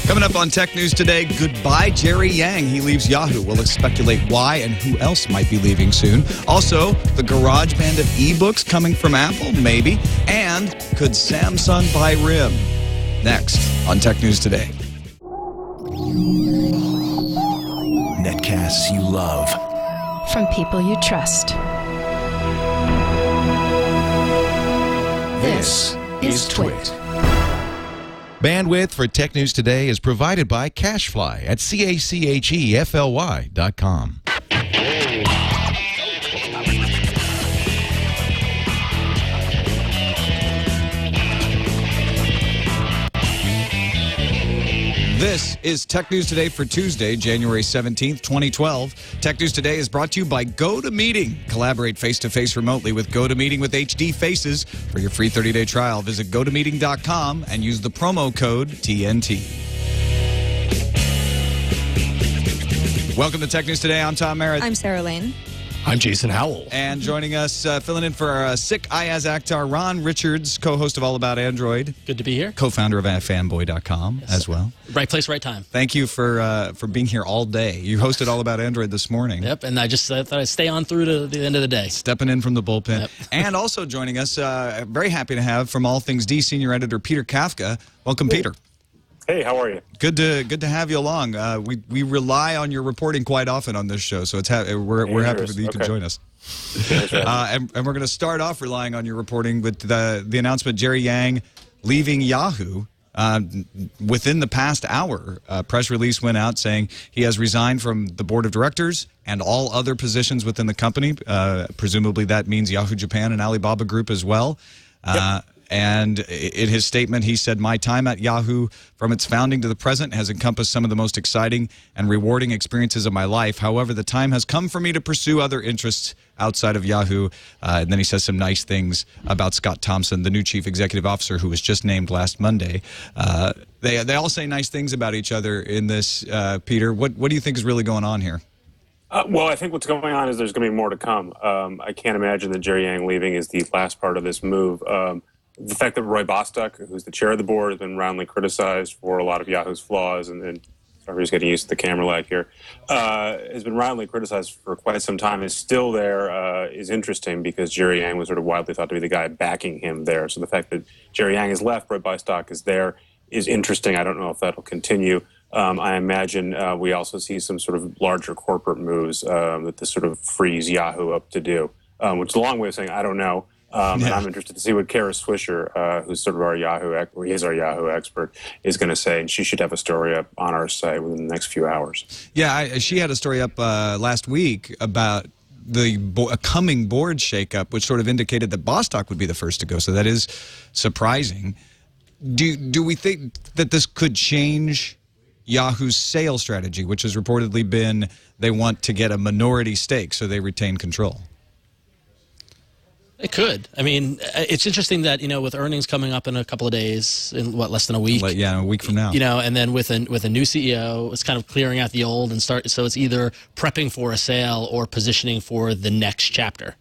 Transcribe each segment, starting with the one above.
Coming up on Tech News today, goodbye Jerry Yang. He leaves Yahoo. We'll speculate why and who else might be leaving soon. Also, the garage band of eBooks coming from Apple, maybe. And could Samsung buy RIM? Next on Tech News today. Netcasts you love. From people you trust. This is TWiT. Bandwidth for Tech News Today is provided by Cachefly at CACHEFLY.com. This is Tech News Today for Tuesday, January 17th, 2012. Tech News Today is brought to you by GoToMeeting. Collaborate face-to-face remotely with GoToMeeting with HD Faces. For your free 30-day trial, visit GoToMeeting.com and use the promo code TNT. Welcome to Tech News Today. I'm Tom Merritt. I'm Sarah Lane. I'm Jason Howell. And joining us, filling in for our sick Ayaz Akhtar, Ron Richards, co-host of All About Android. Good to be here. Co-founder of fanboy.com as well. Right place, right time. Thank you for being here all day. You hosted All About Android this morning. Yep, and I just thought I'd stay on through to the end of the day. Stepping in from the bullpen. Yep. And also joining us, very happy to have from All Things D senior editor Peter Kafka. Welcome, Peter. Hey, how are you? Good to have you along. We rely on your reporting quite often on this show, so we're happy that you can join us. And we're going to start off relying on your reporting with the announcement Jerry Yang leaving Yahoo. Within the past hour, a press release went out saying he has resigned from the board of directors and all other positions within the company. Presumably that means Yahoo Japan and Alibaba Group as well. Yep. And in his statement, he said, "My time at Yahoo from its founding to the present has encompassed some of the most exciting and rewarding experiences of my life. However, the time has come for me to pursue other interests outside of Yahoo." And then he says some nice things about Scott Thompson, the new chief executive officer who was just named last Monday. They all say nice things about each other in this. Peter, what do you think is really going on here? Well, I think what's going on is there's going to be more to come. I can't imagine that Jerry Yang leaving is the last part of this move. The fact that Roy Bostock, who's the chair of the board, has been roundly criticized for a lot of Yahoo's flaws, and sorry, he's getting used to the camera lag here, has been roundly criticized for quite some time, is still there, is interesting because Jerry Yang was sort of widely thought to be the guy backing him there. So the fact that Jerry Yang is left, Roy Bostock is there, is interesting. I don't know if that'll continue. I imagine we also see some sort of larger corporate moves that this sort of frees Yahoo up to do, which is a long way of saying I don't know. And I'm interested to see what Kara Swisher, who's sort of our Yahoo expert, is going to say. And she should have a story up on our site within the next few hours. Yeah, she had a story up last week about the coming board shakeup, which sort of indicated that Bostock would be the first to go. So that is surprising. Do we think that this could change Yahoo's sales strategy, which has reportedly been they want to get a minority stake so they retain control? It could. I mean, it's interesting that, with earnings coming up in a couple of days, in less than a week. Yeah, a week from now. And then with a new CEO, it's kind of clearing out the old and so it's either prepping for a sale or positioning for the next chapter.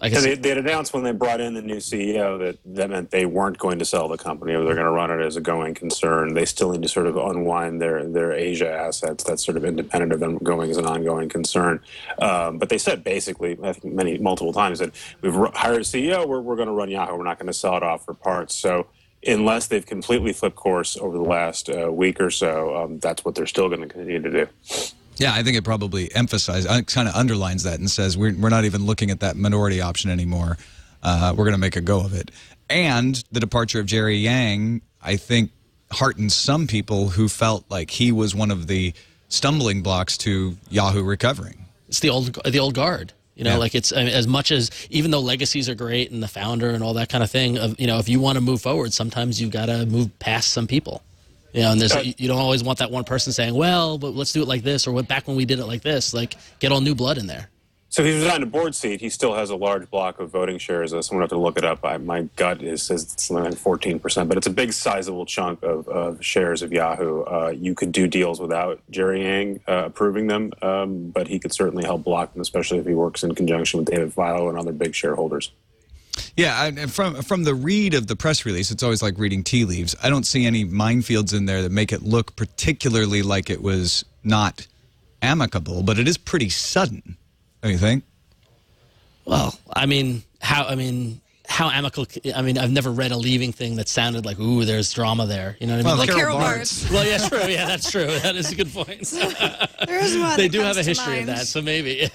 They had announced when they brought in the new CEO that meant they weren't going to sell the company or they're going to run it as a going concern. They still need to sort of unwind their Asia assets. That's sort of independent of them going as an ongoing concern. But they said basically, I think multiple times, that we've hired a CEO, we're going to run Yahoo. We're not going to sell it off for parts. So unless they've completely flipped course over the last week or so, that's what they're still going to continue to do. Yeah, I think it probably kind of underlines that and says we're not even looking at that minority option anymore. We're going to make a go of it. And the departure of Jerry Yang, I think, heartened some people who felt like he was one of the stumbling blocks to Yahoo recovering. It's the old guard. Like it's as much as, even though legacies are great and the founder and all that kind of thing, if you want to move forward, sometimes you've got to move past some people. And you don't always want that one person saying, well, but let's do it like this, or back when we did it like this. Like, get all new blood in there. So if he's resigned a board seat, he still has a large block of voting shares. Someone have to look it up. My gut says it's something like 14%, but it's a big, sizable chunk of shares of Yahoo. You could do deals without Jerry Yang approving them, but he could certainly help block them, especially if he works in conjunction with David Vilo and other big shareholders. Yeah, and from the read of the press release, it's always like reading tea leaves. I don't see any minefields in there that make it look particularly like it was not amicable, but it is pretty sudden, don't you think? Well, how amicable? I mean, I've never read a leaving thing that sounded like, ooh, there's drama there. You know what I mean? Well, like Carol Barnes. Well, yeah, true. Yeah, that's true. That is a good point. There is one. They do have a history of that, so maybe.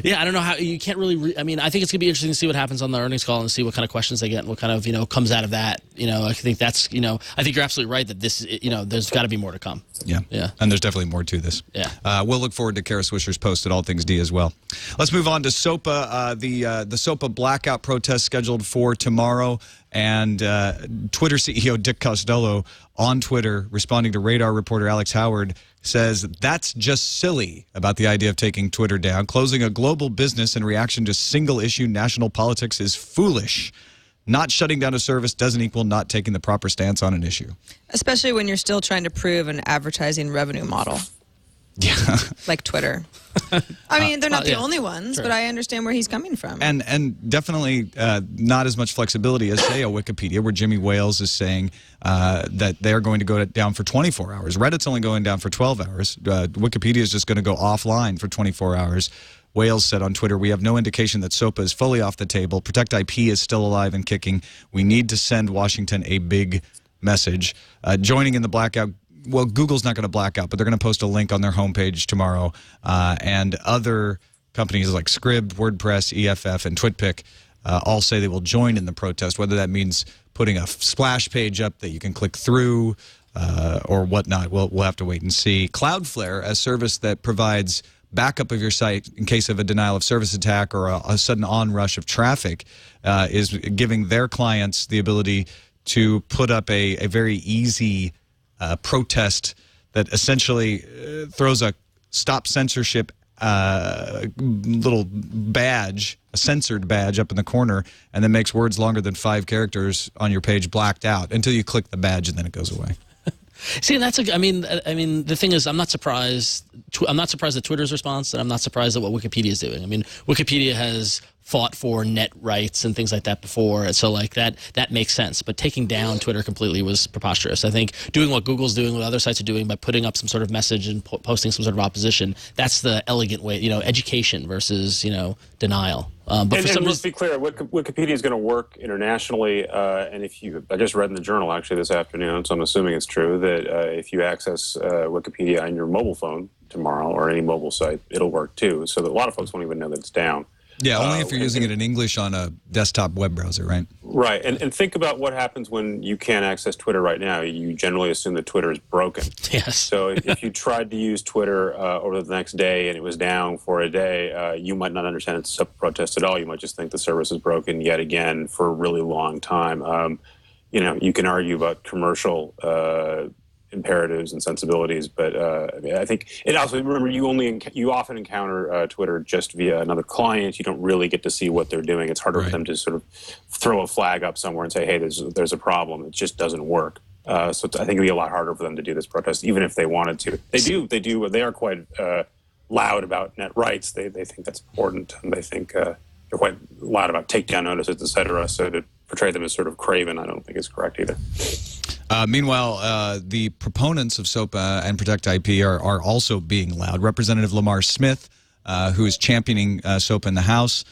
Yeah, I don't know how you can't really. I mean, I think it's gonna be interesting to see what happens on the earnings call and see what kind of questions they get and what kind of comes out of that. I think that's I think you're absolutely right that this there's got to be more to come. Yeah, and there's definitely more to this. Yeah, we'll look forward to Kara Swisher's post at All Things D as well. Let's move on to SOPA. The SOPA blackout protest scheduled for tomorrow, and Twitter CEO Dick Costello on Twitter responding to Radar reporter Alex Howard says that's just silly about the idea of taking Twitter down. Closing a global business in reaction to single-issue national politics is foolish. Not shutting down a service doesn't equal not taking the proper stance on an issue. Especially when you're still trying to prove an advertising revenue model. Yeah. Like Twitter. I mean, they're not the only ones, but I understand where he's coming from. And definitely not as much flexibility as, say, a Wikipedia, where Jimmy Wales is saying that they're going to go down for 24 hours. Reddit's only going down for 12 hours. Wikipedia is just going to go offline for 24 hours. Wales said on Twitter, "We have no indication that SOPA is fully off the table. Protect IP is still alive and kicking. We need to send Washington a big message." Joining in the blackout, well, Google's not going to black out, but they're going to post a link on their homepage tomorrow. And other companies like Scribd, WordPress, EFF, and TwitPic all say they will join in the protest, whether that means putting a splash page up that you can click through or whatnot. We'll have to wait and see. Cloudflare, a service that provides backup of your site in case of a denial of service attack or a sudden onrush of traffic, is giving their clients the ability to put up a very easy protest that essentially throws a stop censorship little badge, a censored badge up in the corner, and then makes words longer than 5 characters on your page blacked out until you click the badge and then it goes away. See, and that's I mean, the thing is, I'm not surprised at Twitter's response, and I'm not surprised at what Wikipedia is doing. I mean, Wikipedia has fought for net rights and things like that before, and so like that makes sense. But taking down Twitter completely was preposterous. I think doing what Google's doing, what other sites are doing, by putting up some sort of message and posting some sort of opposition, that's the elegant way. Education versus denial. But for some reason, let's be clear, Wikipedia is going to work internationally, and I just read in the Journal actually this afternoon, so I'm assuming it's true, that if you access Wikipedia on your mobile phone tomorrow or any mobile site, it'll work too. So that a lot of folks won't even know that it's down. Yeah, only if you're using it in English on a desktop web browser, right? Right, and think about what happens when you can't access Twitter right now. You generally assume that Twitter is broken. Yes. So if you tried to use Twitter over the next day and it was down for a day, you might not understand it's a protest at all. You might just think the service is broken yet again for a really long time. You can argue about commercial imperatives and sensibilities, but I think it also, remember, you often encounter Twitter just via another client. You don't really get to see what they're doing. It's harder for them to sort of throw a flag up somewhere and say, hey, there's a problem. It just doesn't work. So I think it'd be a lot harder for them to do this protest, even if they wanted to. They are quite loud about net rights. They think that's important, and they think they're quite loud about takedown notices, et cetera. So to portray them as sort of craven, I don't think is correct either. Meanwhile, the proponents of SOPA and Protect IP are also being loud. Representative Lamar Smith, who is championing SOPA in the House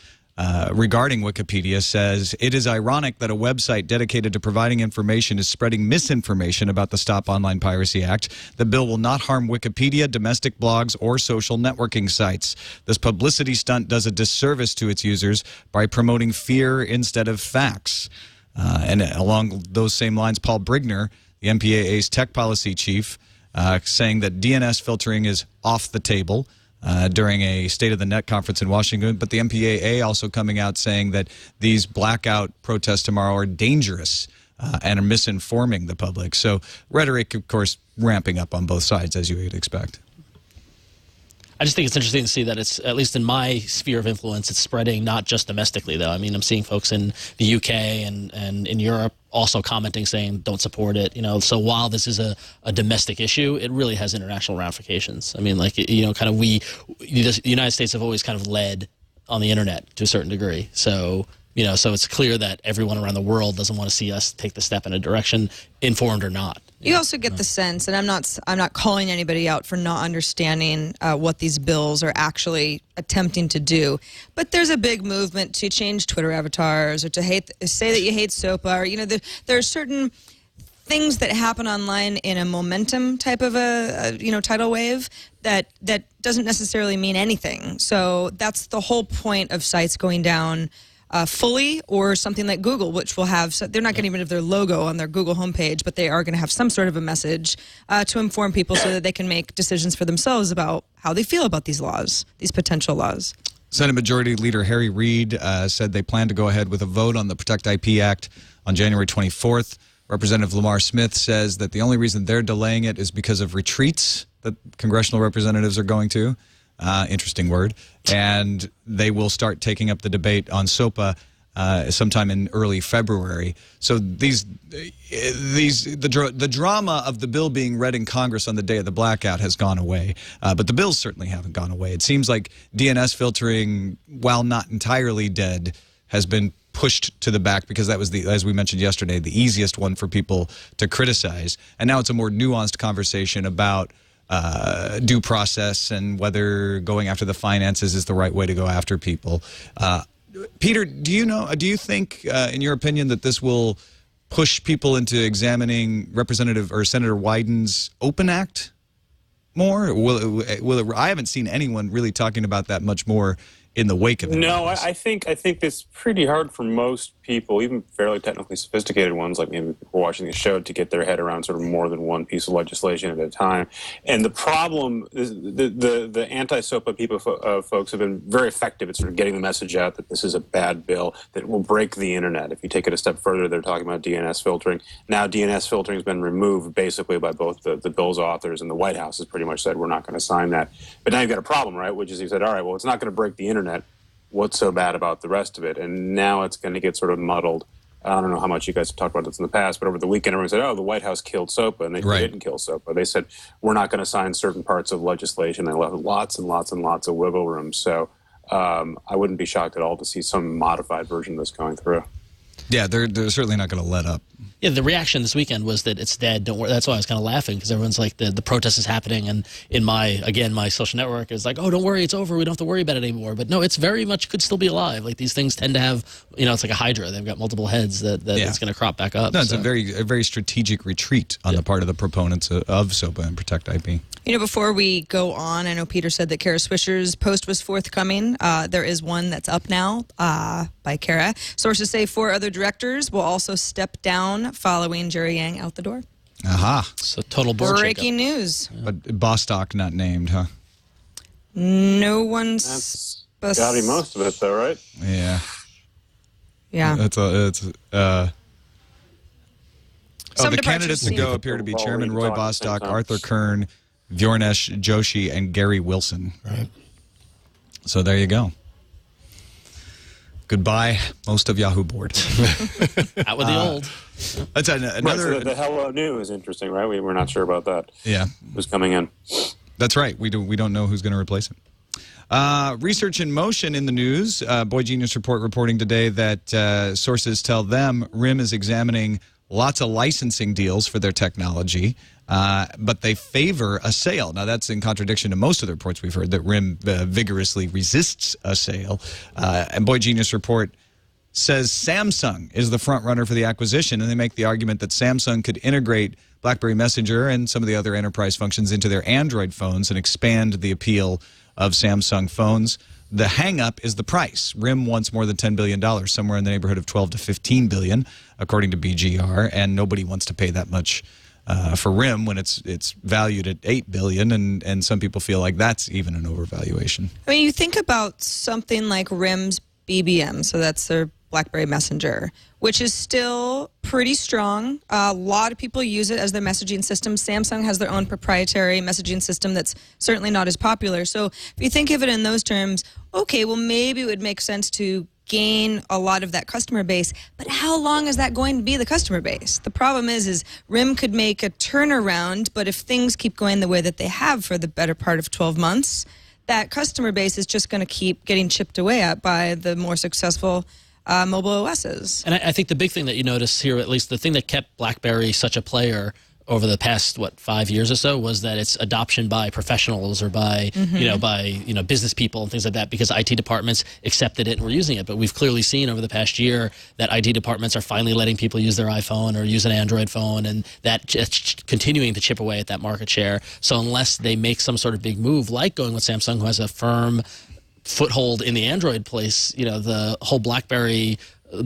regarding Wikipedia, says, "It is ironic that a website dedicated to providing information is spreading misinformation about the Stop Online Piracy Act. The bill will not harm Wikipedia, domestic blogs, or social networking sites. This publicity stunt does a disservice to its users by promoting fear instead of facts." And along those same lines, Paul Brigner, the MPAA's tech policy chief, saying that DNS filtering is off the table during a State of the Net conference in Washington. But the MPAA also coming out saying that these blackout protests tomorrow are dangerous and are misinforming the public. So rhetoric, of course, ramping up on both sides, as you would expect. I just think it's interesting to see that it's, at least in my sphere of influence, it's spreading not just domestically, though. I mean, I'm seeing folks in the UK and in Europe also commenting, saying don't support it. So while this is a domestic issue, it really has international ramifications. I mean, like, kind of the United States have always kind of led on the internet to a certain degree. So, so it's clear that everyone around the world doesn't want to see us take the step in a direction, informed or not. You also get the sense, and I'm not calling anybody out for not understanding what these bills are actually attempting to do, but there's a big movement to change Twitter avatars or to say that you hate SOPA, or there are certain things that happen online in a momentum type of a tidal wave that doesn't necessarily mean anything. So that's the whole point of sites going down fully, or something like Google, which will have, so they're not going to even have their logo on their Google homepage, but they are going to have some sort of a message to inform people so that they can make decisions for themselves about how they feel about these laws, these potential laws. Senate Majority Leader Harry Reid said they plan to go ahead with a vote on the Protect IP Act on January 24th. Representative Lamar Smith says that the only reason they're delaying it is because of retreats that congressional representatives are going to. Interesting word. And they will start taking up the debate on SOPA sometime in early February. So the drama of the bill being read in Congress on the day of the blackout has gone away. But the bills certainly haven't gone away. It seems like DNS filtering, while not entirely dead, has been pushed to the back because that was, as we mentioned yesterday, the easiest one for people to criticize. And now it's a more nuanced conversation about due process and whether going after the finances is the right way to go after people. Peter, do you think, in your opinion, that this will push people into examining Representative or Senator Wyden's Open Act more? I haven't seen anyone really talking about that much more in the wake of it. No, I think it's pretty hard for most people, even fairly technically sophisticated ones, like maybe people watching the show, to get their head around sort of more than one piece of legislation at a time. And the problem is the anti-SOPA people, folks have been very effective at sort of getting the message out that this is a bad bill, that it will break the internet. If you take it a step further, they're talking about DNS filtering. Now DNS filtering has been removed basically by both the bill's authors, and the White House has pretty much said we're not going to sign that. But now you've got a problem, right? Which is, you said, all right, well, it's not going to break the internet. What's so bad about the rest of it? And now it's going to get sort of muddled. I don't know how much you guys have talked about this in the past, but over the weekend everyone said, oh, the White House killed SOPA, and they didn't kill SOPA. They said, we're not going to sign certain parts of legislation. They left lots and lots and lots of wiggle room. So I wouldn't be shocked at all to see some modified version of this going through. Yeah, they're certainly not going to let up. Yeah, the reaction this weekend was that it's dead. Don't worry. That's why I was kind of laughing, because everyone's like, the protest is happening, and in my social network is like, oh, don't worry, it's over. We don't have to worry about it anymore. But no, it's very much could still be alive. Like, these things tend to have, it's like a hydra. They've got multiple heads that it's going to crop back up. No, it's a very strategic retreat on the part of the proponents of SOPA and Protect IP. Before we go on, I know Peter said that Kara Swisher's post was forthcoming. There is one that's up now by Kara. Sources say 4 other directors will also step down following Jerry Yang out the door. Aha. So total board breaking news. But Bostock not named, huh? No one's... That's got to be most of it, though, right? Yeah. Yeah. The candidates to go appear to be Chairman Roy Bostock, Arthur Kern, Bjornesh Joshi, and Gary Wilson. Right. So there you go. Goodbye, most of Yahoo board. Out with the old. That's another. Right, so the Hello New is interesting, right? We're not sure about that. Yeah, who's coming in? That's right. We don't know who's going to replace him. Research in motion in the news. Boy Genius Report reporting today that sources tell them RIM is examining lots of licensing deals for their technology, but they favor a sale. Now, that's in contradiction to most of the reports we've heard that RIM vigorously resists a sale. And Boy Genius Report says Samsung is the front runner for the acquisition, and they make the argument that Samsung could integrate BlackBerry Messenger and some of the other enterprise functions into their Android phones and expand the appeal of Samsung phones. The hang-up is the price. RIM wants more than $10 billion, somewhere in the neighborhood of $12 to $15 billion, according to BGR, and nobody wants to pay that much for RIM when it's valued at $8 billion, and some people feel like that's even an overvaluation. I mean, you think about something like RIM's BBM, so that's their BlackBerry Messenger, which is still pretty strong. A lot of people use it as their messaging system. Samsung has their own proprietary messaging system that's certainly not as popular. So if you think of it in those terms, okay, well, maybe it would make sense to gain a lot of that customer base, but how long is that going to be the customer base? The problem is RIM could make a turnaround, but if things keep going the way that they have for the better part of 12 months, that customer base is just going to keep getting chipped away at by the more successful mobile OSs. And I think the big thing that you notice here, at least the thing that kept BlackBerry such a player over the past 5 years or so, was that its adoption by professionals or by business people and things like that, because IT departments accepted it and were using it. But we've clearly seen over the past year that IT departments are finally letting people use their iPhone or use an Android phone, and that continuing to chip away at that market share. So unless they make some sort of big move, like going with Samsung, who has a firm foothold in the Android place, the whole BlackBerry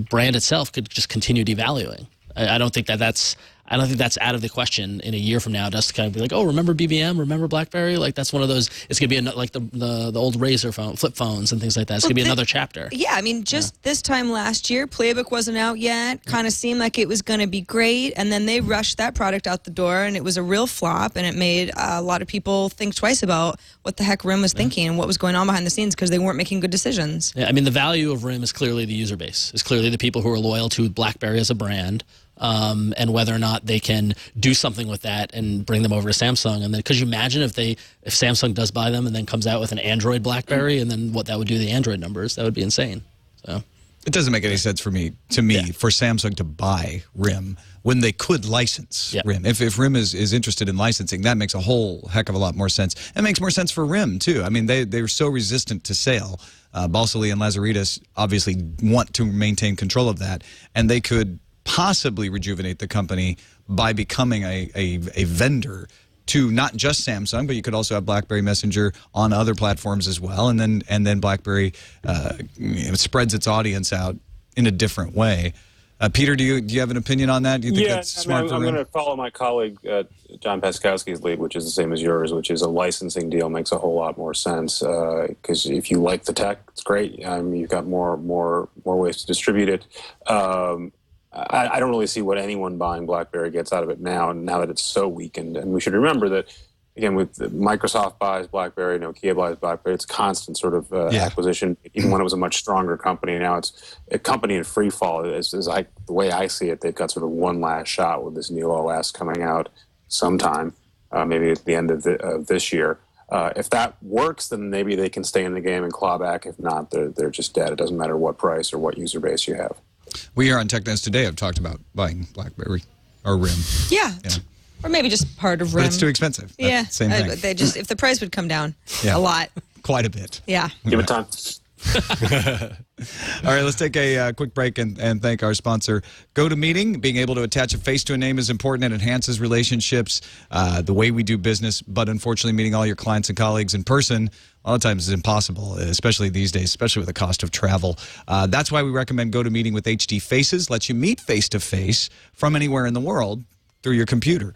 brand itself could just continue devaluing. I don't think that's out of the question in a year from now, just to kind of be like, oh, remember BBM, remember BlackBerry? Like, that's one of those, it's going to be like the old Razor phone, flip phones and things like that. It's going to be another chapter. Yeah, I mean, just this time last year, Playbook wasn't out yet, kind of seemed like it was going to be great, and then they rushed that product out the door, and it was a real flop, and it made a lot of people think twice about what the heck RIM was thinking and what was going on behind the scenes, because they weren't making good decisions. Yeah, I mean, the value of RIM is clearly the user base. It's clearly the people who are loyal to BlackBerry as a brand. And whether or not they can do something with that and bring them over to Samsung. And then, could you imagine if Samsung does buy them and then comes out with an Android BlackBerry, and then what that would do to the Android numbers? That would be insane. So it doesn't make any sense for me for Samsung to buy RIM when they could license RIM. If RIM is interested in licensing, that makes a whole heck of a lot more sense. It makes more sense for RIM too. I mean, they're so resistant to sale. Balsillie and Lazaridis obviously want to maintain control of that, and they could possibly rejuvenate the company by becoming a vendor to not just Samsung, but you could also have BlackBerry Messenger on other platforms as well, and then BlackBerry spreads its audience out in a different way. Peter, do you have an opinion on that? Do you think that's smart? I'm going to follow my colleague John Paskowski's lead, which is the same as yours, which is a licensing deal makes a whole lot more sense, because if you like the tech, it's great. You've got more ways to distribute it. I don't really see what anyone buying BlackBerry gets out of it now that it's so weakened. And we should remember that, again, with Microsoft buys BlackBerry, Nokia buys BlackBerry, it's constant sort of acquisition, even when it was a much stronger company. Now it's a company in free fall. The way I see it, they've got sort of one last shot with this new OS coming out sometime, maybe at the end of this year. If that works, then maybe they can stay in the game and claw back. If not, they're just dead. It doesn't matter what price or what user base you have. We here on TechNews Today have talked about buying BlackBerry or RIM. Yeah. Or maybe just part of RIM. But it's too expensive. Yeah. Same thing. If the price would come down a lot. Quite a bit. Yeah. Give it time. All right, let's take a quick break and thank our sponsor, GoToMeeting. Being able to attach a face to a name is important and enhances relationships, the way we do business, but unfortunately meeting all your clients and colleagues in person a lot of times is impossible, especially these days, especially with the cost of travel. That's why we recommend GoToMeeting with HD Faces. Lets you meet face-to-face from anywhere in the world through your computer.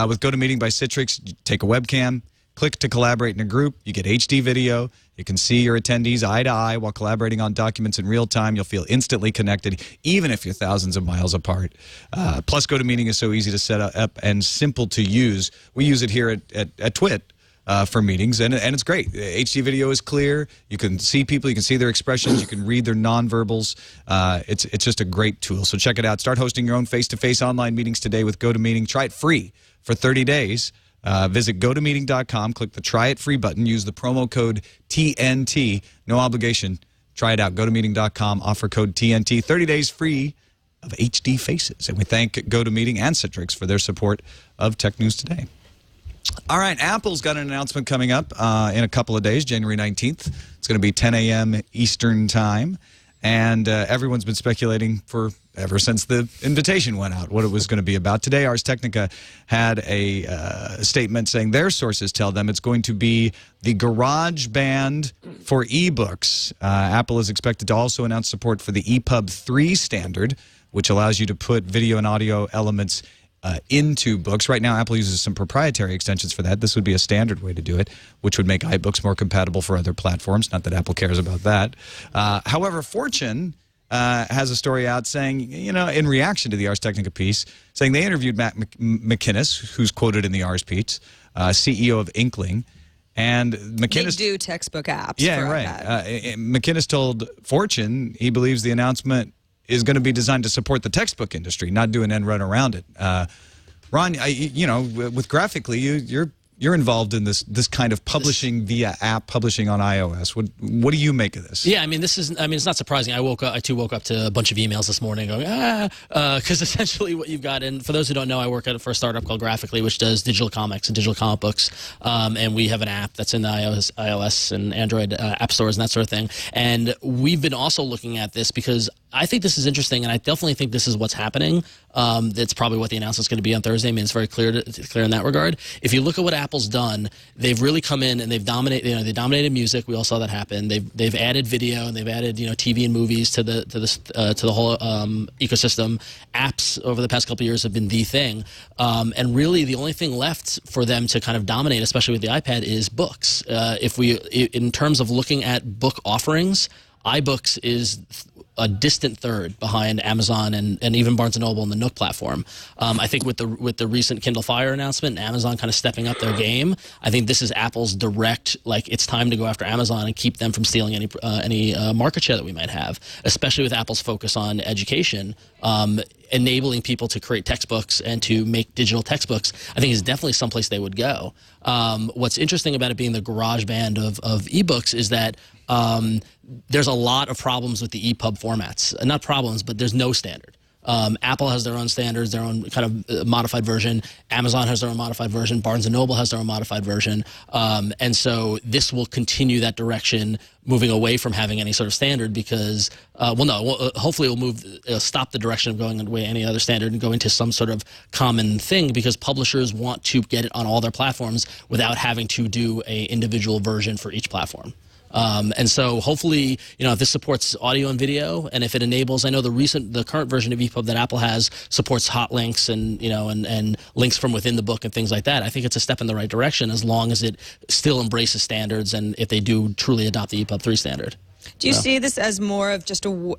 With GoToMeeting by Citrix, you take a webcam, click to collaborate in a group, you get HD video, you can see your attendees eye to eye while collaborating on documents in real time. You'll feel instantly connected, even if you're thousands of miles apart. Plus, GoToMeeting is so easy to set up and simple to use. We use it here at TWiT. For meetings, and it's great. HD video is clear. You can see people. You can see their expressions. You can read their nonverbals. It's just a great tool. So check it out. Start hosting your own face-to-face online meetings today with GoToMeeting. Try it free for 30 days. Visit GoToMeeting.com. Click the Try It Free button. Use the promo code TNT. No obligation. Try it out. GoToMeeting.com. Offer code TNT. 30 days free of HD Faces. And we thank GoToMeeting and Citrix for their support of Tech News Today. All right, Apple's got an announcement coming up in a couple of days, January 19th. It's going to be 10 a.m. Eastern Time. And everyone's been speculating ever since the invitation went out what it was going to be about. Today, Ars Technica had a statement saying their sources tell them it's going to be the garage band for eBooks. Apple is expected to also announce support for the EPUB 3 standard, which allows you to put video and audio elements into books. Right now, Apple uses some proprietary extensions for that. This would be a standard way to do it, which would make iBooks more compatible for other platforms. Not that Apple cares about that. However, Fortune has a story out saying, in reaction to the Ars Technica piece, saying they interviewed Matt McInnes, who's quoted in the Ars piece, CEO of Inkling, and McInnes... They do textbook apps. Yeah, right. McInnes told Fortune he believes the announcement is going to be designed to support the textbook industry, not do an end run around it. Ron, with Graphically, you're you're involved in this kind of publishing via app, publishing on iOS. What do you make of this? Yeah, I mean, it's not surprising. I too woke up to a bunch of emails this morning going, because essentially what you've got, and for those who don't know, I work for a startup called Graphically, which does digital comics and digital comic books, and we have an app that's in the iOS and Android app stores and that sort of thing. And we've been also looking at this because I think this is interesting, and I definitely think this is what's happening. That's probably what the announcement's going to be on Thursday. I mean, it's very clear in that regard. If you look at what Apple's done, they've really come in and they've dominated. They dominated music. We all saw that happen. They've added video and they've added TV and movies to the whole ecosystem. Apps over the past couple of years have been the thing, and really the only thing left for them to kind of dominate, especially with the iPad, is books. In terms of looking at book offerings, iBooks is a distant third behind Amazon and even Barnes & Noble and the Nook platform. I think with the recent Kindle Fire announcement and Amazon kind of stepping up their game, I think this is Apple's direct, like, it's time to go after Amazon and keep them from stealing any market share that we might have, especially with Apple's focus on education. Enabling people to create textbooks and to make digital textbooks, I think, is definitely someplace they would go. What's interesting about it being the garage band of ebooks is that there's a lot of problems with the EPUB formats. Not problems, but there's no standard. Apple has their own standards, their own kind of modified version. Amazon has their own modified version. Barnes & Noble has their own modified version. And so this will continue that direction, moving away from having any sort of standard because, hopefully it'll stop the direction of going away any other standard and go into some sort of common thing because publishers want to get it on all their platforms without having to do an individual version for each platform. And so hopefully, if this supports audio and video, and if it enables, I know the current version of EPUB that Apple has supports hot links and, and links from within the book and things like that. I think it's a step in the right direction as long as it still embraces standards and if they do truly adopt the EPUB 3 standard. Do you see this as more of just more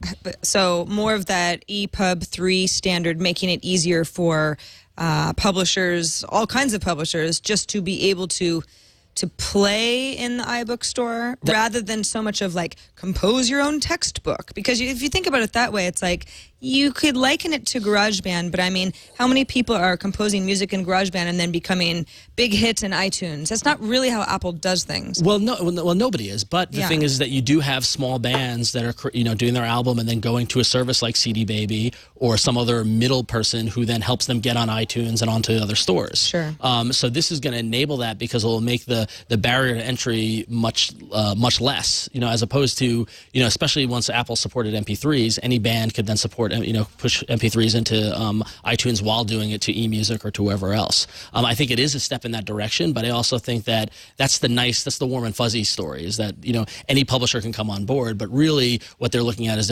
of that EPUB 3 standard, making it easier for publishers, all kinds of publishers, just to be able to play in the iBook store rather than so much of like compose your own textbook? Because if you think about it that way, it's like you could liken it to GarageBand, but I mean, how many people are composing music in GarageBand and then becoming big hits in iTunes? That's not really how Apple does things. Well, nobody is. But the thing is that you do have small bands that are, doing their album and then going to a service like CD Baby or some other middle person who then helps them get on iTunes and onto other stores. Sure. So this is going to enable that because it will make the barrier to entry much less. As opposed to especially once Apple supported MP3s, any band could then support push MP3s into iTunes while doing it to eMusic or to whoever else. I think it is a step in that direction, but I also think that that's the warm and fuzzy story, is that any publisher can come on board, but really what they're looking at is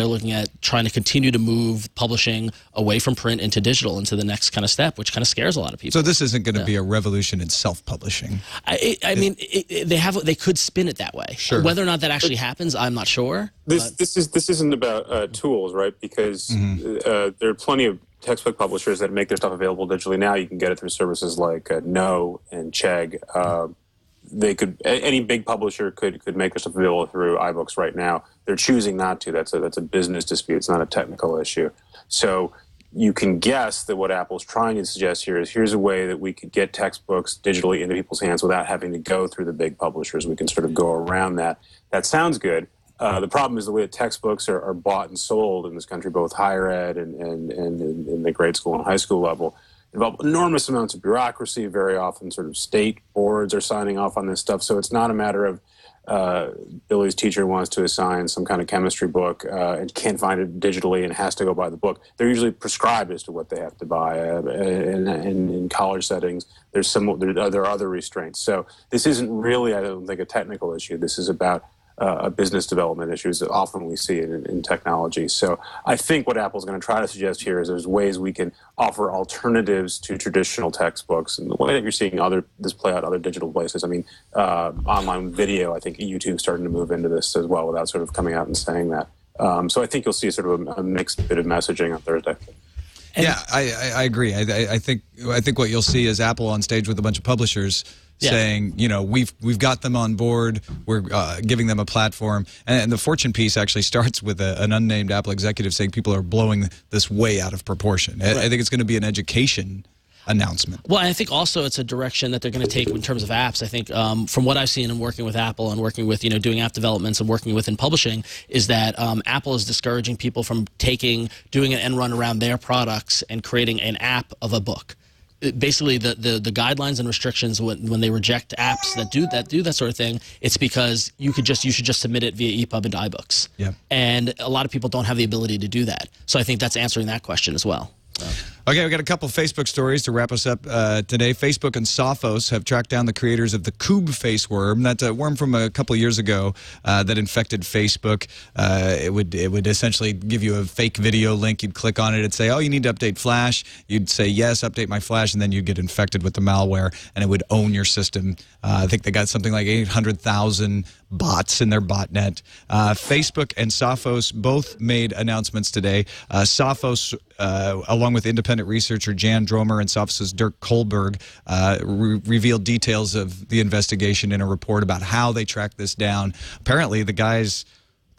trying to continue to move publishing away from print into digital, into the next kind of step, which kind of scares a lot of people. So this isn't going to be a revolution in self-publishing. They could spin it that way. Sure. Whether or not that actually happens, I'm not sure. This isn't about tools, right? Because there are plenty of textbook publishers that make their stuff available digitally now. You can get it through services like No and Chegg. Any big publisher could make their stuff available through iBooks right now. They're choosing not to. That's a business dispute. It's not a technical issue. So you can guess that what Apple's trying to suggest here is here's a way that we could get textbooks digitally into people's hands without having to go through the big publishers. We can sort of go around that. That sounds good. The problem is the way that textbooks are bought and sold in this country, both higher ed and in the grade school and high school level, involve enormous amounts of bureaucracy. Very often sort of state boards are signing off on this stuff. So it's not a matter of Billy's teacher wants to assign some kind of chemistry book and can't find it digitally and has to go buy the book. They're usually prescribed as to what they have to buy. In college settings, there are other restraints. So this isn't really, I don't think, a technical issue. This is about a business development issues that often we see in technology. So I think what Apple's going to try to suggest here is there's ways we can offer alternatives to traditional textbooks, and the way that you're seeing this play out other digital places. I mean, online video, I think YouTube's starting to move into this as well without sort of coming out and saying that. So I think you'll see sort of a mixed bit of messaging on Thursday. Yeah, I agree. I think what you'll see is Apple on stage with a bunch of publishers saying, we've got them on board. We're giving them a platform. And the Fortune piece actually starts with an unnamed Apple executive saying people are blowing this way out of proportion. Right. I think it's going to be an education announcement. Well, I think also it's a direction that they're going to take in terms of apps. I think from what I've seen in working with Apple and working with, doing app developments and working within publishing, is that Apple is discouraging people from doing an end run around their products and creating an app of a book. Basically, the guidelines and restrictions when they reject apps that do that sort of thing, it's because you should just submit it via EPUB into iBooks. Yeah. And a lot of people don't have the ability to do that. So I think that's answering that question as well. Okay, we got a couple Facebook stories to wrap us up today. Facebook and Sophos have tracked down the creators of the Kube face worm. That's a worm from a couple years ago that infected Facebook. It would essentially give you a fake video link. You'd click on it. It'd say, "Oh, you need to update Flash." You'd say, "Yes, update my Flash," and then you'd get infected with the malware, and it would own your system. I think they got something like 800,000 bots in their botnet. Facebook and Sophos both made announcements today. Sophos, along with independent researcher Jan Dromer and Sophos' Dirk Kohlberg, revealed details of the investigation in a report about how they tracked this down. Apparently, the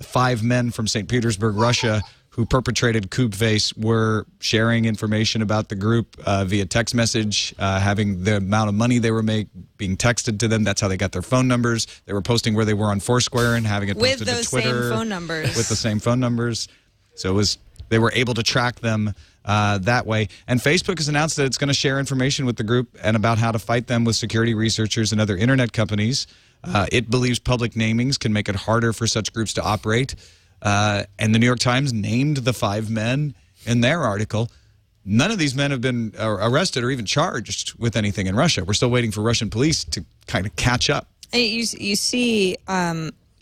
5 men from St. Petersburg, Russia, who perpetrated KubeFace were sharing information about the group via text message, having the amount of money they were being texted to them. That's how they got their phone numbers. They were posting where they were on Foursquare and having it posted to Twitter. With those same phone numbers. With the same phone numbers. So they were able to track them that way. And Facebook has announced that it's going to share information with the group and about how to fight them with security researchers and other internet companies. It believes public namings can make it harder for such groups to operate. And the New York Times named the 5 men in their article. None of these men have been arrested or even charged with anything in Russia. We're still waiting for Russian police to kind of catch up. You see,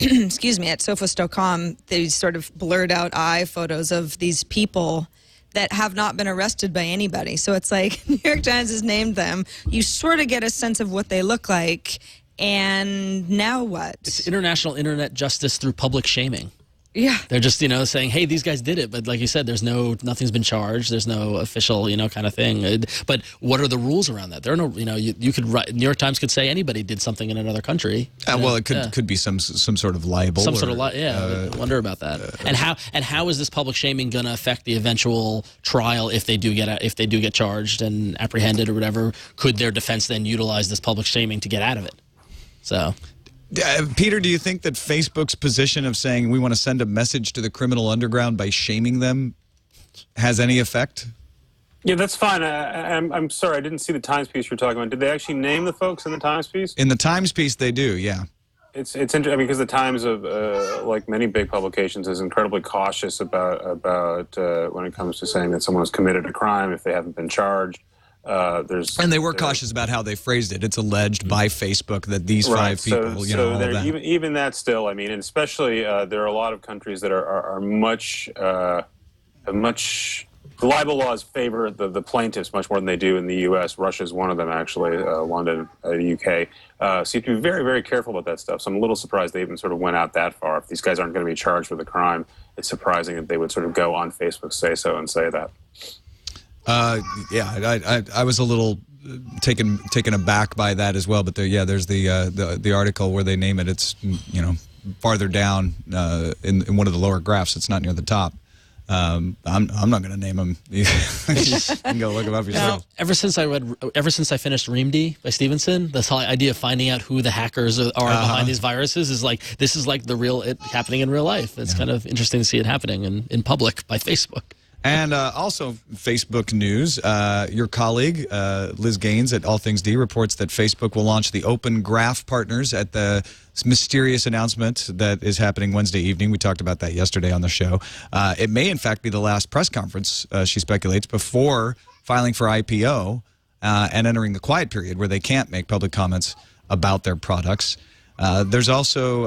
excuse me, at Sophos.com, they sort of blurred out eye photos of these people that have not been arrested by anybody. So it's like New York Times has named them. You sort of get a sense of what they look like. And now what? It's international internet justice through public shaming. Yeah. They're just, saying, hey, these guys did it. But like you said, nothing's been charged. There's no official, kind of thing. But what are the rules around that? There are no, you could write, New York Times could say anybody did something in another country. Well, it could be some sort of libel. I wonder about that. And how is this public shaming going to affect the eventual trial if they do get charged and apprehended or whatever? Could their defense then utilize this public shaming to get out of it? So. Peter, do you think that Facebook's position of saying we want to send a message to the criminal underground by shaming them has any effect? Yeah, that's fine. I'm sorry, I didn't see the Times piece you're talking about. Did they actually name the folks in the Times piece? In the Times piece, they do, yeah. It's interesting because the Times, like many big publications, is incredibly cautious about when it comes to saying that someone has committed a crime if they haven't been charged. And they were cautious about how they phrased it. It's alleged by Facebook that these 5 people, even that still, and especially there are a lot of countries that are much the libel laws favor the plaintiffs much more than they do in the U.S. Russia is one of them, actually, London, the UK. So you have to be very, very careful about that stuff. So I'm a little surprised they even sort of went out that far. If these guys aren't going to be charged with a crime, it's surprising that they would sort of go on Facebook, say so, and say that. I was a little taken aback by that as well. But there's the article where they name it. It's farther down in one of the lower graphs. It's not near the top. I'm not going to name them. You can go look them up yourself. Ever since I finished ReamD by Stevenson, this whole idea of finding out who the hackers are behind these viruses is like it happening in real life. It's kind of interesting to see it happening in public by Facebook. And also Facebook news, your colleague, Liz Gaines at All Things D, reports that Facebook will launch the Open Graph Partners at the mysterious announcement that is happening Wednesday evening. We talked about that yesterday on the show. It may, in fact, be the last press conference, she speculates, before filing for IPO and entering the quiet period where they can't make public comments about their products. There's also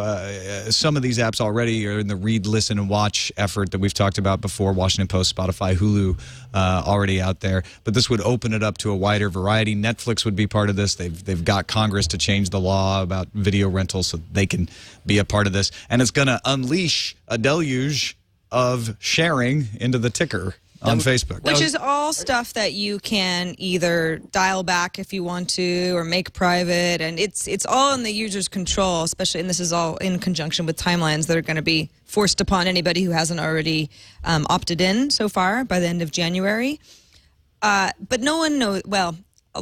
some of these apps already are in the read, listen, and watch effort that we've talked about before. Washington Post, Spotify, Hulu already out there. But this would open it up to a wider variety. Netflix would be part of this. They've got Congress to change the law about video rentals so they can be a part of this. And it's going to unleash a deluge of sharing into the ticker on Facebook. Which is all stuff that you can either dial back if you want to or make private, and it's all in the user's control, especially, and this is all in conjunction with timelines that are going to be forced upon anybody who hasn't already opted in so far by the end of January. But no one knows, well,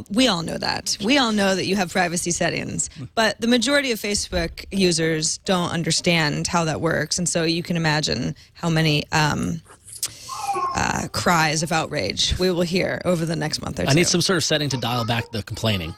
we all know that. We all know that you have privacy settings, but the majority of Facebook users don't understand how that works, and so you can imagine how many cries of outrage we will hear over the next month or two. I need some sort of setting to dial back the complaining.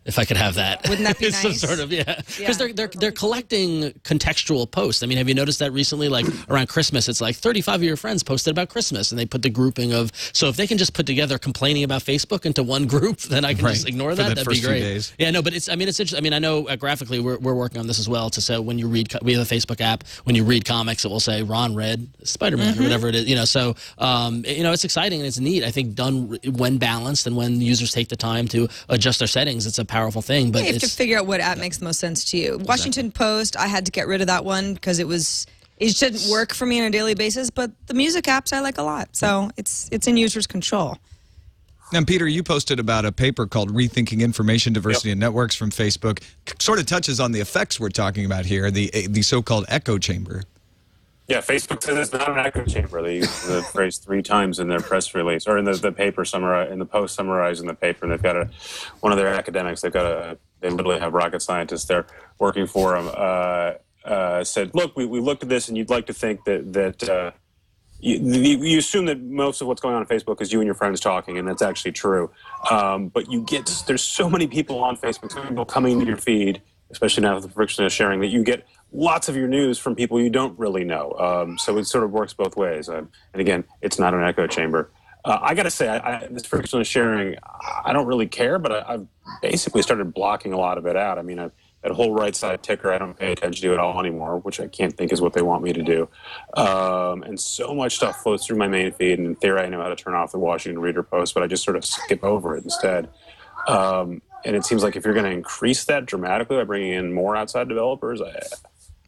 If I could have that. Wouldn't that be nice? Some sort of, because they're collecting contextual posts. I mean, have you noticed that recently? Like around Christmas, it's like 35 of your friends posted about Christmas, and they put the grouping of. So if they can just put together complaining about Facebook into one group, then I can just ignore that. That'd be great. Days. Yeah, no, but it's. I mean, it's interesting. I mean, I know graphically we're working on this as well. To say when you read, we have a Facebook app. When you read comics, it will say Ron read Spider-Man or whatever it is. You know, so it's exciting and it's neat. I think done when balanced and when users take the time to adjust their settings, it's a powerful thing. But you have to figure out what app makes the most sense to you. Washington Post, I had to get rid of that one because it didn't work for me on a daily basis. But the music apps I like a lot, so it's in users' control. And Peter, you posted about a paper called "Rethinking Information Diversity in Networks" from Facebook. Sort of touches on the effects we're talking about here, the so-called echo chamber. Yeah, Facebook says it's not an echo chamber. They use the phrase 3 times in their press release, or in the paper in the post summarizing the paper. And they've got one of their academics. They literally have rocket scientists there working for them. Said, look, we looked at this, and you'd like to think that you assume that most of what's going on Facebook is you and your friends talking, and that's actually true. But there's so many people on Facebook, so many people coming to your feed, especially now with the friction of sharing, that you get lots of your news from people you don't really know. So it sort of works both ways. And again, it's not an echo chamber. I got to say, this frictionless sharing, I don't really care, but I've basically started blocking a lot of it out. I mean, that whole right side ticker, I don't pay attention to it all anymore, which I can't think is what they want me to do. And so much stuff flows through my main feed, and in theory, I know how to turn off the Washington Reader post, but I just sort of skip over it instead. And it seems like if you're going to increase that dramatically by bringing in more outside developers,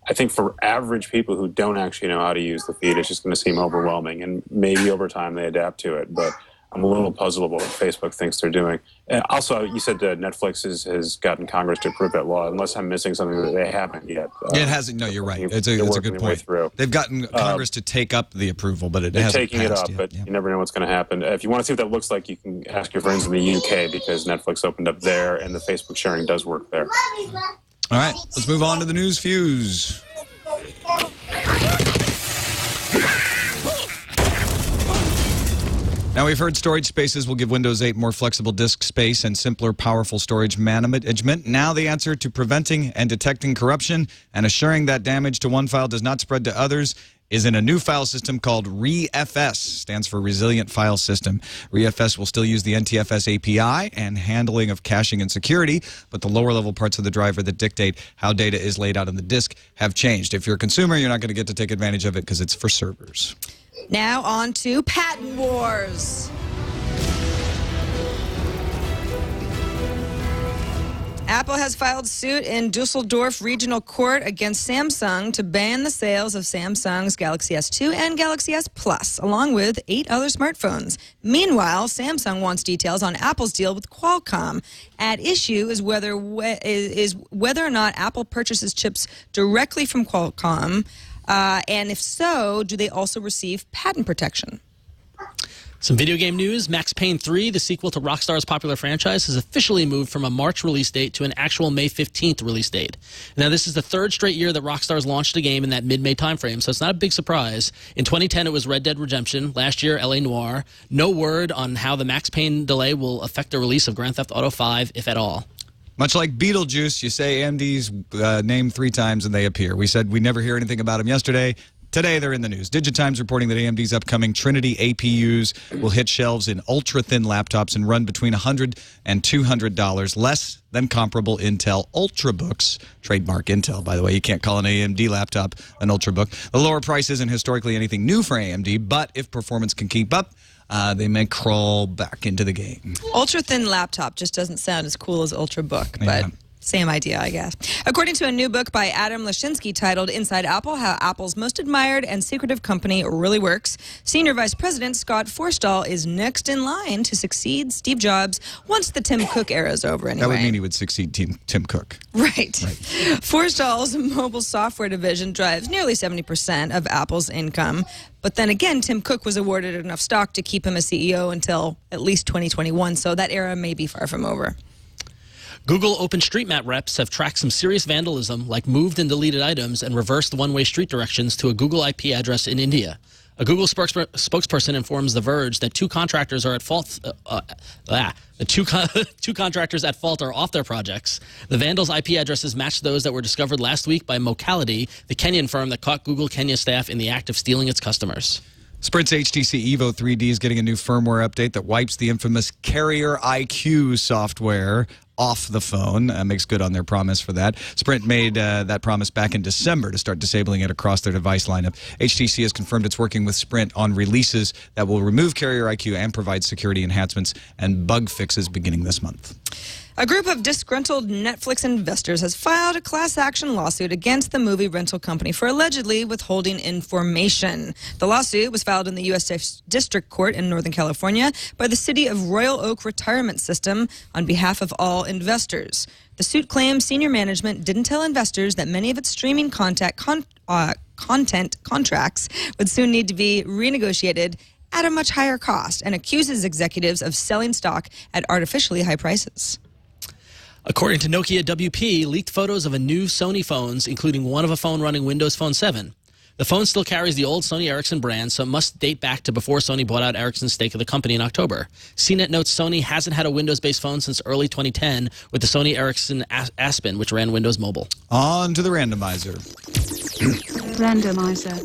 I think for average people who don't actually know how to use the feed, it's just going to seem overwhelming. And maybe over time they adapt to it. But I'm a little puzzled about what Facebook thinks they're doing. Also, you said that Netflix has gotten Congress to approve that law, unless I'm missing something that they haven't yet. It hasn't. No, you're right. It's a good point. They've gotten Congress to take up the approval, but it hasn't taking passed it up, yet. but you never know what's going to happen. If you want to see what that looks like, you can ask your friends in the UK, because Netflix opened up there, and the Facebook sharing does work there. All right, let's move on to the news fuse. Now, we've heard storage spaces will give Windows 8 more flexible disk space and simpler, powerful storage management. Now the answer to preventing and detecting corruption and assuring that damage to one file does not spread to others is in a new file system called ReFS, stands for Resilient File System. ReFS will still use the NTFS API and handling of caching and security, but the lower-level parts of the driver that dictate how data is laid out on the disk have changed. If you're a consumer, you're not going to get to take advantage of it because it's for servers. Now on to patent wars. Apple has filed suit in Dusseldorf Regional Court against Samsung to ban the sales of Samsung's Galaxy S2 and Galaxy S Plus, along with 8 other smartphones. Meanwhile, Samsung wants details on Apple's deal with Qualcomm. At issue is whether or not Apple purchases chips directly from Qualcomm, and if so, do they also receive patent protection? Some video game news. Max Payne 3, the sequel to Rockstar's popular franchise, has officially moved from a March release date to an actual May 15th release date. Now, this is the 3rd straight year that Rockstar's launched a game in that mid-May timeframe, so it's not a big surprise. In 2010, it was Red Dead Redemption. Last year, L.A. Noire. No word on how the Max Payne delay will affect the release of Grand Theft Auto 5, if at all. Much like Beetlejuice, you say AMD's name 3 times and they appear. We said we never hear anything about them yesterday. Today, they're in the news. Digitime's reporting that AMD's upcoming Trinity APUs will hit shelves in ultra-thin laptops and run between $100 and $200, less than comparable Intel Ultrabooks. Trademark Intel, by the way. You can't call an AMD laptop an Ultrabook. The lower price isn't historically anything new for AMD, but if performance can keep up, they may crawl back into the game. Ultra-thin laptop just doesn't sound as cool as Ultrabook, but Same idea, I guess. According to a new book by Adam Lashinsky titled Inside Apple, How Apple's Most Admired and Secretive Company Really Works, Senior Vice President Scott Forstall is next in line to succeed Steve Jobs once the Tim Cook era is over anyway. That would mean he would succeed Tim Cook. Right. Forstall's mobile software division drives nearly 70% of Apple's income. But then again, Tim Cook was awarded enough stock to keep him a CEO until at least 2021, so that era may be far from over. Google OpenStreetMap reps have tracked some serious vandalism, like moved and deleted items and reversed one-way street directions to a Google IP address in India. A Google spokesperson informs The Verge that two contractors are at fault. Two contractors at fault are off their projects. The vandals' IP addresses match those that were discovered last week by Mocality, the Kenyan firm that caught Google Kenya staff in the act of stealing its customers. Sprint's HTC Evo 3D is getting a new firmware update that wipes the infamous Carrier IQ software off the phone. Makes good on their promise for that. Sprint made that promise back in December to start disabling it across their device lineup. HTC has confirmed it's working with Sprint on releases that will remove Carrier IQ and provide security enhancements and bug fixes beginning this month. A group of disgruntled Netflix investors has filed a class action lawsuit against the movie rental company for allegedly withholding information. The lawsuit was filed in the U.S. District Court in Northern California by the City of Royal Oak Retirement System on behalf of all investors. The suit claims senior management didn't tell investors that many of its streaming content contracts would soon need to be renegotiated at a much higher cost and accuses executives of selling stock at artificially high prices. According to Nokia WP, leaked photos of a new Sony phones, including one of a phone running Windows Phone 7. The phone still carries the old Sony Ericsson brand, so it must date back to before Sony bought out Ericsson's stake of the company in October. CNET notes Sony hasn't had a Windows-based phone since early 2010 with the Sony Ericsson Aspen, which ran Windows Mobile. On to the randomizer. Randomizer.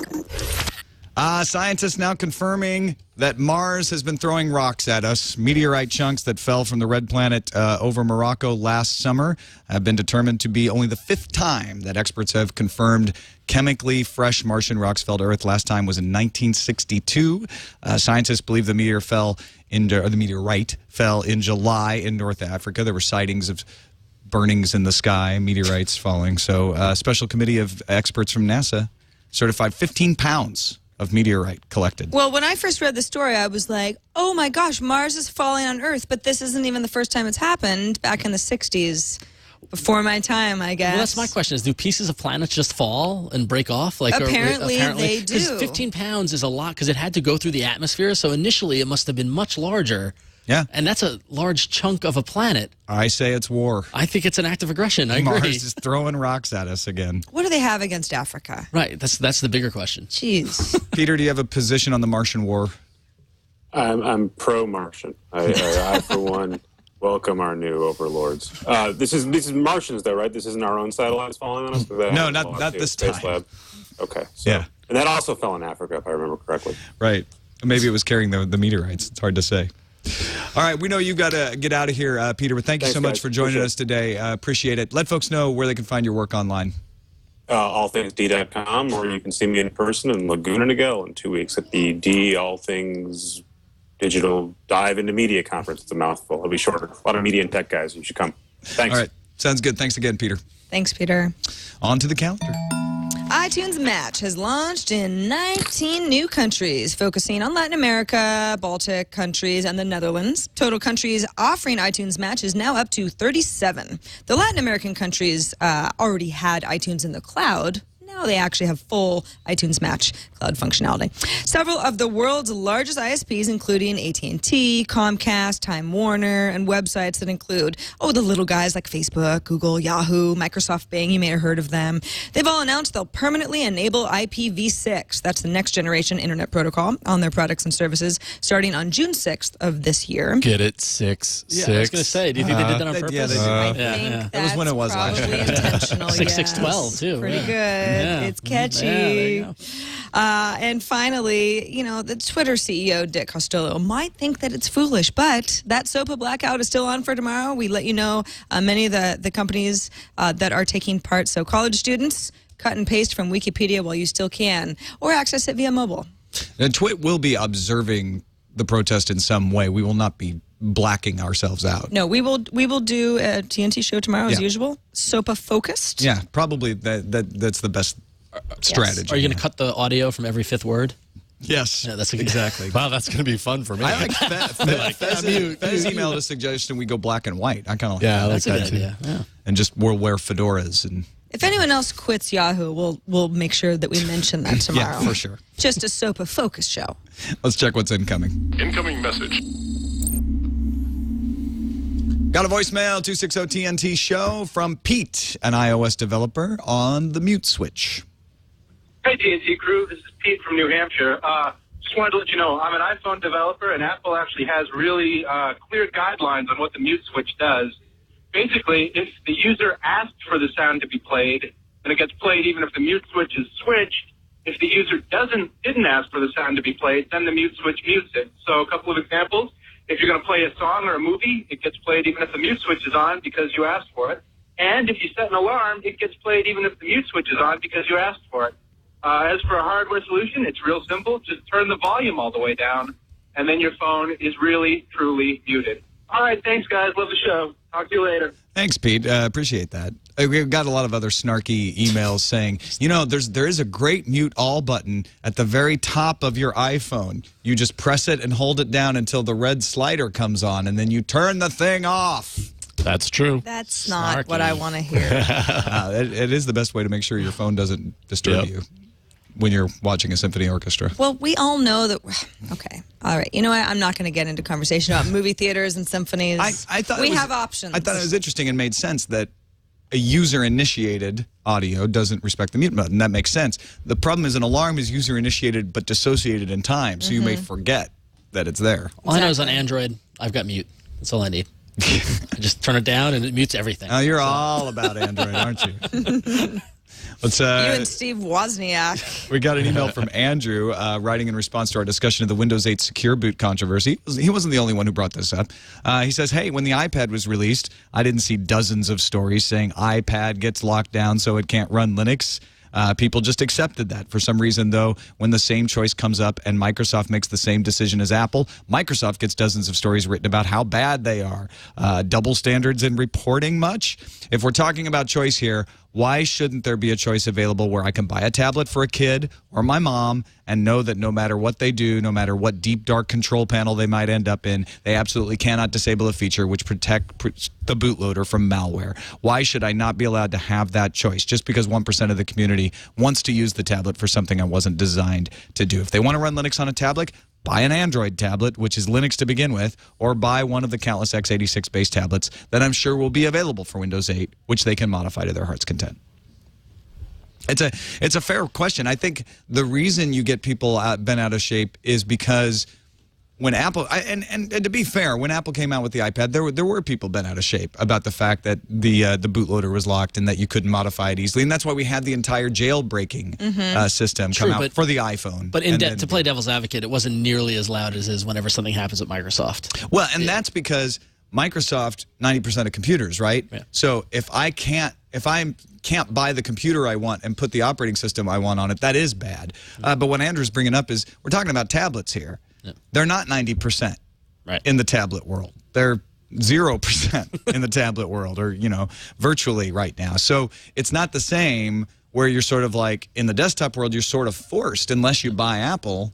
Scientists now confirming that Mars has been throwing rocks at us. Meteorite chunks that fell from the red planet over Morocco last summer have been determined to be only the 5th time that experts have confirmed chemically fresh Martian rocks fell to Earth. Last time was in 1962. Scientists believe the meteorite fell in July in North Africa. There were sightings of burnings in the sky, meteorites falling. So a special committee of experts from NASA certified 15 pounds of meteorite collected. Well, when I first read the story, I was like, oh my gosh, Mars is falling on Earth, but this isn't even the first time it's happened back in the 60s. Before my time, I guess. Well, that's my question: is do pieces of planets just fall and break off? Like apparently they do. Because 15 pounds is a lot, because it had to go through the atmosphere. So initially, it must have been much larger. Yeah, and that's a large chunk of a planet. I say it's war. I think it's an act of aggression. I Mars agree. is throwing rocks at us again. What do they have against Africa? Right. That's the bigger question. Jeez. Peter, do you have a position on the Martian war? I'm pro-Martian. I for one, welcome our new overlords. This is Martians, though, right? This isn't our own satellites falling on us? No, not this Space time. Lab. Okay. So, yeah. And that also fell in Africa, if I remember correctly. Right. Maybe it was carrying the meteorites. It's hard to say. All right, we know you've got to get out of here, Peter, but thanks you so much guys. for joining us today. Appreciate it. Let folks know where they can find your work online. allthingsd.com, or you can see me in person in Laguna Niguel in 2 weeks at the D All Things Digital Dive into Media Conference. It's a mouthful. It'll be shorter. A lot of media and tech guys. You should come. Thanks. All right, sounds good. Thanks again, Peter. Thanks, Peter. On to the calendar. iTunes Match has launched in 19 new countries, focusing on Latin America, Baltic countries, and the Netherlands. Total countries offering iTunes Match is now up to 37. The Latin American countries already had iTunes in the cloud. Now they actually have full iTunes Match cloud functionality. Several of the world's largest ISPs, including AT&T, Comcast, Time Warner, and websites that include, the little guys like Facebook, Google, Yahoo, Microsoft Bing, you may have heard of them. They've all announced they'll permanently enable IPv6. That's the next generation internet protocol on their products and services starting on June 6th of this year. Get it? 6. Yeah, I was going to say, do you think they did that on purpose? Yeah, they did. I think That was when it was last probably year. intentional. 6/6/12 too. Pretty yeah. good. Yeah. It's catchy. Yeah, there you go. And finally, the Twitter CEO, Dick Costolo, might think that it's foolish, but that SOPA blackout is still on for tomorrow. We let you know many of the companies that are taking part. So college students, cut and paste from Wikipedia while you still can, or access it via mobile. And TWiT will be observing the protest in some way. We will not be blacking ourselves out. No, we will do a TNT show tomorrow as usual. SOPA focused. Yeah, probably that's the best strategy. Are you going to cut the audio from every fifth word? Yes. Yeah, that's exactly. Wow, that's going to be fun for me. I like Fez emailed a suggestion we go black and white. I kind of like Yeah, that. I like That's a that good too. idea. Yeah. And just we'll wear fedoras and If anyone else quits Yahoo, we'll make sure that we mention that tomorrow. yeah, for sure. Just a SOPA focus show. Let's check what's incoming. Incoming message. Got a voicemail, 260-TNT show from Pete, an iOS developer on the mute switch. Hey, TNT crew. This is Pete from New Hampshire. Just wanted to let you know, I'm an iPhone developer, and Apple actually has really clear guidelines on what the mute switch does. Basically, if the user asked for the sound to be played, then it gets played even if the mute switch is switched. If the user didn't ask for the sound to be played, then the mute switch mutes it. So a couple of examples. If you're going to play a song or a movie, it gets played even if the mute switch is on because you asked for it. And if you set an alarm, it gets played even if the mute switch is on because you asked for it. As for a hardware solution, it's real simple. Just turn the volume all the way down, and then your phone is really, truly muted. All right, thanks, guys. Love the show. Talk to you later. Thanks, Pete. Appreciate that. We've got a lot of other snarky emails saying, you know, there is a great mute all button at the very top of your iPhone. You just press it and hold it down until the red slider comes on, and then you turn the thing off. That's true. That's not Snarky. what I want to hear. It is the best way to make sure your phone doesn't disturb you when you're watching a symphony orchestra. Well, we all know that. Okay. All right. You know what? I'm not going to get into conversation about movie theaters and symphonies. I thought we have options. I thought it was interesting and made sense that a user-initiated audio doesn't respect the mute button. That makes sense. The problem is an alarm is user-initiated but dissociated in time, so you may forget that it's there. All I know is on Android, I've got mute. That's all I need. I just turn it down and it mutes everything. Oh, you're all about Android, aren't you? Let's, you and Steve Wozniak. We got an email from Andrew writing in response to our discussion of the Windows 8 Secure Boot controversy. He wasn't the only one who brought this up. He says, hey, when the iPad was released, I didn't see dozens of stories saying iPad gets locked down so it can't run Linux. People just accepted that. For some reason, though, when the same choice comes up and Microsoft makes the same decision as Apple, Microsoft gets dozens of stories written about how bad they are. Double standards in reporting much? If we're talking about choice here, why shouldn't there be a choice available where I can buy a tablet for a kid or my mom and know that no matter what they do, no matter what deep, dark control panel they might end up in, they absolutely cannot disable a feature which protects the bootloader from malware? Why should I not be allowed to have that choice just because 1% of the community wants to use the tablet for something I wasn't designed to do? If they want to run Linux on a tablet, buy an Android tablet, which is Linux to begin with, or buy one of the countless x86-based tablets that I'm sure will be available for Windows 8, which they can modify to their heart's content. It's a fair question. I think the reason you get people bent out of shape is because when Apple and to be fair, when Apple came out with the iPad, there were people bent out of shape about the fact that the bootloader was locked and that you couldn't modify it easily, and that's why we had the entire jailbreaking system come out for the iPhone. But to play devil's advocate, it wasn't nearly as loud as is whenever something happens with Microsoft. Well, and that's because Microsoft 90% of computers, right? Yeah. So if I can't buy the computer I want and put the operating system I want on it, that is bad. But what Andrew's bringing up is we're talking about tablets here. Yeah. They're not 90% in the tablet world. They're 0% in the tablet world, or, you know, virtually right now. So it's not the same where you're sort of like in the desktop world, you're sort of forced, unless you buy Apple,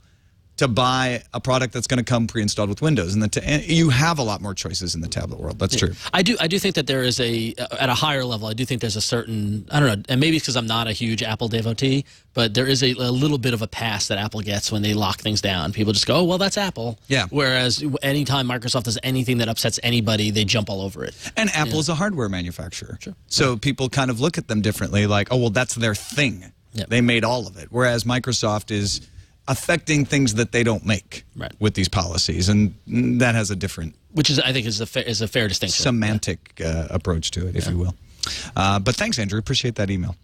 to buy a product that's going to come pre-installed with Windows, and you have a lot more choices in the tablet world. That's true. I do think that there is at a higher level, I do think there's a certain, I don't know, and maybe it's because I'm not a huge Apple devotee, but there is a little bit of a pass that Apple gets when they lock things down. People just go, oh, well, that's Apple. Yeah. Whereas anytime Microsoft does anything that upsets anybody, they jump all over it. And Apple is a hardware manufacturer. Sure. So people kind of look at them differently, like, oh, well, that's their thing. Yep. They made all of it. Whereas Microsoft is affecting things that they don't make with these policies, and that has a different, which is, I think, is a fair distinction, semantic approach to it, if you will. But thanks, Andrew. Appreciate that email.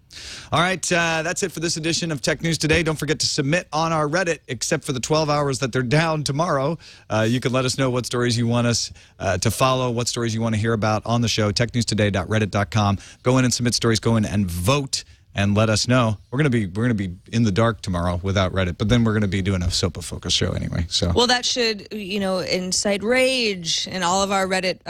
All right, that's it for this edition of Tech News Today. Don't forget to submit on our Reddit, except for the 12 hours that they're down tomorrow. You can let us know what stories you want us to follow, what stories you want to hear about on the show. TechNewsToday.reddit.com. Go in and submit stories. Go in and vote. and let us know. We're gonna be in the dark tomorrow without Reddit, but then we're gonna be doing a SOPA focus show anyway. So well, that should incite rage in all of our Reddit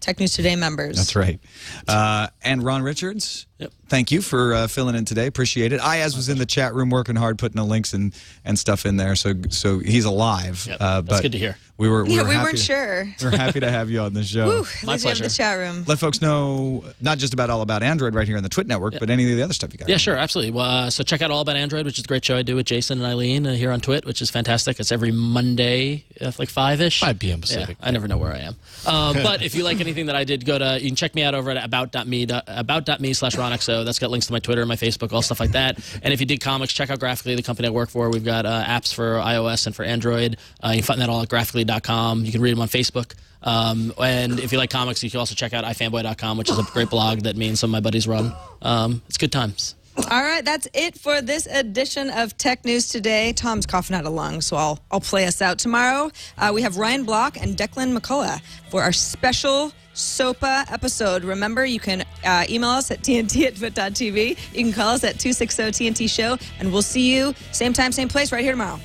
Tech News Today members. That's right. And Ron Richards. Yep. Thank you for filling in today. Appreciate it. Ayaz was in the chat room working hard, putting the links and stuff in there. So he's alive. Yep. But That's good to hear. We weren't sure. We're happy to have you on the show. Woo, My pleasure. The chat room. Let folks know not just about All About Android right here on the TWiT network, but any of the other stuff you got. Yeah, sure, absolutely. Well, so check out All About Android, which is a great show I do with Jason and Eileen here on TWiT, which is fantastic. It's every Monday, like 5-ish. 5 p.m. Pacific. Yeah, I never know where I am. But if you like anything that I did, you can check me out over at about.me/RonXO. That's got links to my Twitter, my Facebook, all stuff like that. And if you dig comics, check out Graphically, the company I work for. We've got apps for iOS and for Android. You can find that all at graphically.com. You can read them on Facebook. And if you like comics, you can also check out ifanboy.com, which is a great blog that me and some of my buddies run. It's good times. All right, that's it for this edition of Tech News Today. Tom's coughing out a lung, so I'll play us out. Tomorrow, we have Ryan Block and Declan McCullough for our special SOPA episode. Remember, you can email us at tnt@twit.tv. You can call us at 260-TNT-SHOW, and we'll see you same time, same place right here tomorrow.